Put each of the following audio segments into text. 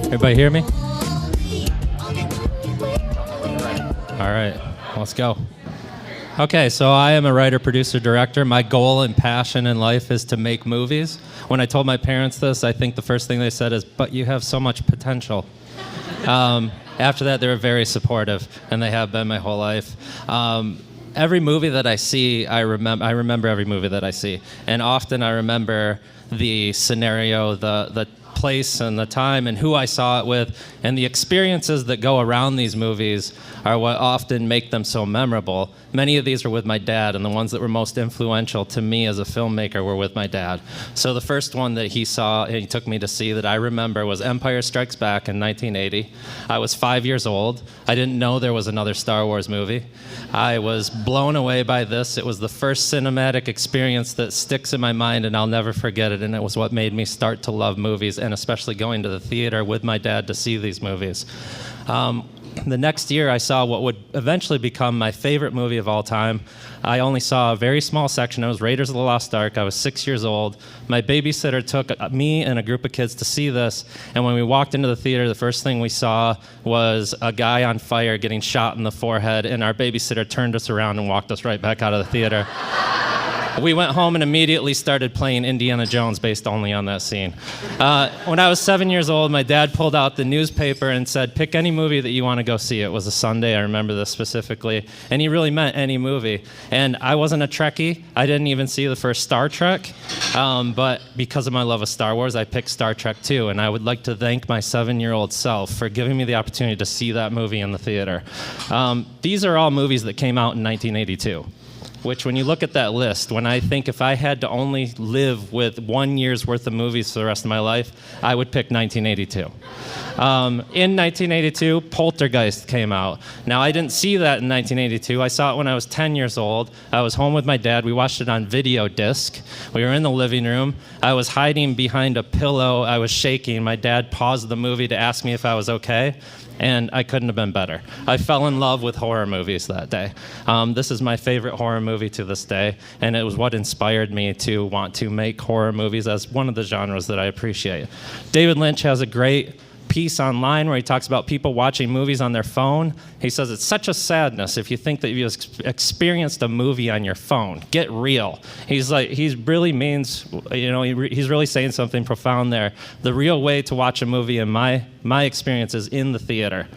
Everybody hear me? All right, let's go. Okay, so I am a writer, producer, director. My goal and passion in life is to make movies. When I told my parents this, I think the first thing they said is, "But you have so much potential." After that, they were very supportive, and they have been my whole life. Every movie that I see, I remember every movie that I see, and often I remember the scenario, the place and the time and who I saw it with, and the experiences that go around these movies are what often make them so memorable. Many of these are with my dad, and the ones that were most influential to me as a filmmaker were with my dad. So the first one that he took me to see that I remember was Empire Strikes Back in 1980. I was 5 years old. I didn't know there was another Star Wars movie. I was blown away by this. It was the first cinematic experience that sticks in my mind, and I'll never forget it, and it was what made me start to love movies, and especially going to the theater with my dad to see these movies. The next year, I saw what would eventually become my favorite movie of all time. I only saw a very small section. It was Raiders of the Lost Ark. I was 6 years old. My babysitter took me and a group of kids to see this, and when we walked into the theater, the first thing we saw was a guy on fire getting shot in the forehead, and our babysitter turned us around and walked us right back out of the theater. We went home and immediately started playing Indiana Jones based only on that scene. When I was 7 years old, my dad pulled out the newspaper and said, "Pick any movie that you want to go see." It was a Sunday, I remember this specifically. And he really meant any movie. And I wasn't a Trekkie. I didn't even see the first Star Trek. But because of my love of Star Wars, I picked Star Trek 2. And I would like to thank my 7-year-old self for giving me the opportunity to see that movie in the theater. These are all movies that came out in 1982. Which, when you look at that list, when I think if I had to only live with 1 year's worth of movies for the rest of my life, I would pick 1982. In 1982, Poltergeist came out. Now, I didn't see that in 1982. I saw it when I was 10 years old. I was home with my dad. We watched it on video disc. We were in the living room. I was hiding behind a pillow. I was shaking. My dad paused the movie to ask me if I was okay. And I couldn't have been better. I fell in love with horror movies that day. This is my favorite horror movie to this day, and it was what inspired me to want to make horror movies as one of the genres that I appreciate. David Lynch has a great piece online where he talks about people watching movies on their phone. He says it's such a sadness if you think that you've experienced a movie on your phone. Get real. He's really means, he's really saying something profound there. The real way to watch a movie, in my experience, is in the theater.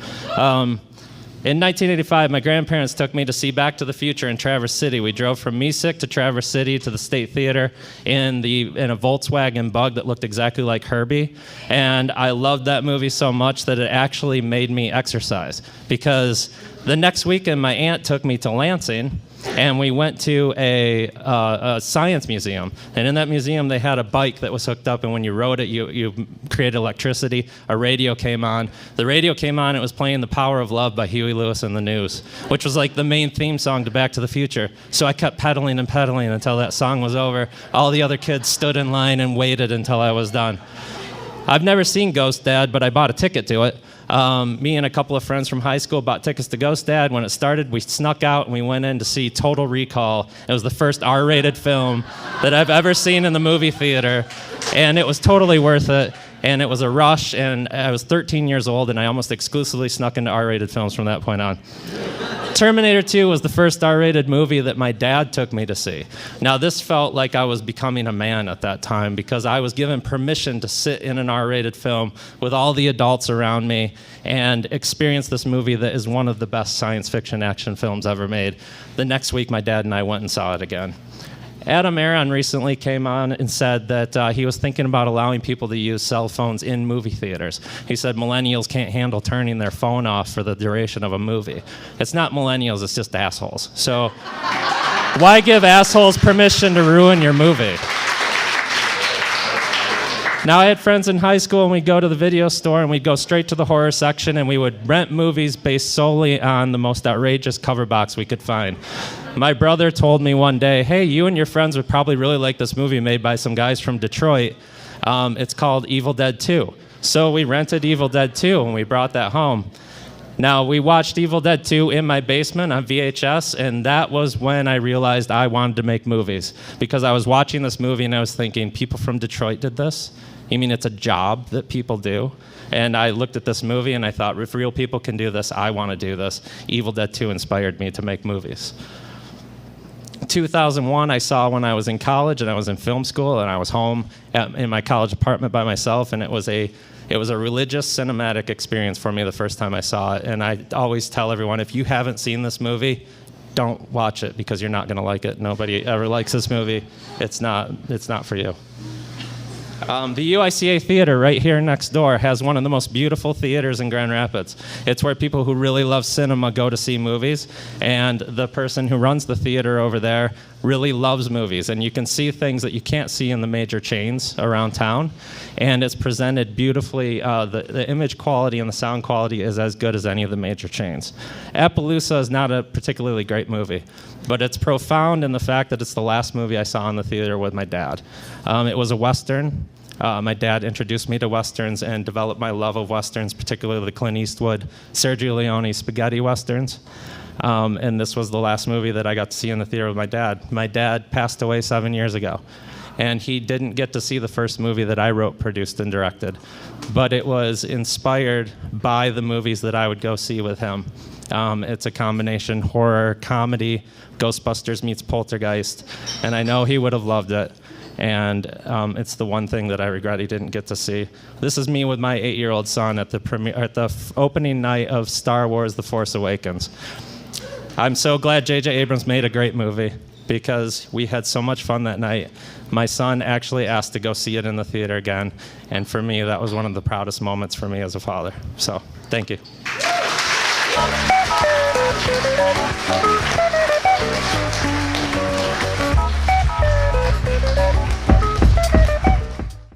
In 1985, my grandparents took me to see Back to the Future in Traverse City. We drove from Mesick to Traverse City to the State Theater in a Volkswagen Bug that looked exactly like Herbie. And I loved that movie so much that it actually made me exercise. Because the next weekend, my aunt took me to Lansing, and we went to a science museum. And in that museum, they had a bike that was hooked up, and when you rode it, you created electricity. A radio came on. The radio came on, it was playing The Power of Love by Huey Lewis and the News, which was like the main theme song to Back to the Future. So I kept pedaling and pedaling until that song was over. All the other kids stood in line and waited until I was done. I've never seen Ghost Dad, but I bought a ticket to it. Me and a couple of friends from high school bought tickets to Ghost Dad. When it started, we snuck out and we went in to see Total Recall. It was the first R-rated film that I've ever seen in the movie theater, and it was totally worth it. And it was a rush, and I was 13 years old, and I almost exclusively snuck into R-rated films from that point on. Terminator 2 was the first R-rated movie that my dad took me to see. Now, this felt like I was becoming a man at that time because I was given permission to sit in an R-rated film with all the adults around me and experience this movie that is one of the best science fiction action films ever made. The next week, my dad and I went and saw it again. Adam Aron recently came on and said that he was thinking about allowing people to use cell phones in movie theaters. He said millennials can't handle turning their phone off for the duration of a movie. It's not millennials, it's just assholes. So why give assholes permission to ruin your movie? Now, I had friends in high school, and we'd go to the video store, and we'd go straight to the horror section, and we would rent movies based solely on the most outrageous cover box we could find. My brother told me one day, "Hey, you and your friends would probably really like this movie made by some guys from Detroit. It's called Evil Dead 2. So we rented Evil Dead 2, and we brought that home. Now, we watched Evil Dead 2 in my basement on VHS, and that was when I realized I wanted to make movies. Because I was watching this movie and I was thinking, people from Detroit did this? You mean it's a job that people do? And I looked at this movie and I thought, if real people can do this, I want to do this. Evil Dead 2 inspired me to make movies. 2001, I saw when I was in college and I was in film school and I was home in my college apartment by myself, and it was a religious cinematic experience for me the first time I saw it. And I always tell everyone, if you haven't seen this movie, don't watch it because you're not going to like it. Nobody ever likes this movie. It's not for you. The UICA Theater right here next door has one of the most beautiful theaters in Grand Rapids. It's where people who really love cinema go to see movies, and the person who runs the theater over there really loves movies, and you can see things that you can't see in the major chains around town, and it's presented beautifully. The image quality and the sound quality is as good as any of the major chains. Appaloosa is not a particularly great movie, but it's profound in the fact that it's the last movie I saw in the theater with my dad. It was a Western. My dad introduced me to Westerns and developed my love of Westerns, particularly the Clint Eastwood, Sergio Leone spaghetti Westerns. And this was the last movie that I got to see in the theater with my dad. My dad passed away 7 years ago, and he didn't get to see the first movie that I wrote, produced, and directed. But it was inspired by the movies that I would go see with him. It's a combination horror, comedy, Ghostbusters meets Poltergeist, and I know he would have loved it. And it's the one thing that I regret he didn't get to see. This is me with my 8-year-old son at the opening night of Star Wars: The Force Awakens. I'm so glad J.J. Abrams made a great movie because we had so much fun that night. My son actually asked to go see it in the theater again, and for me, that was one of the proudest moments for me as a father. So, thank you.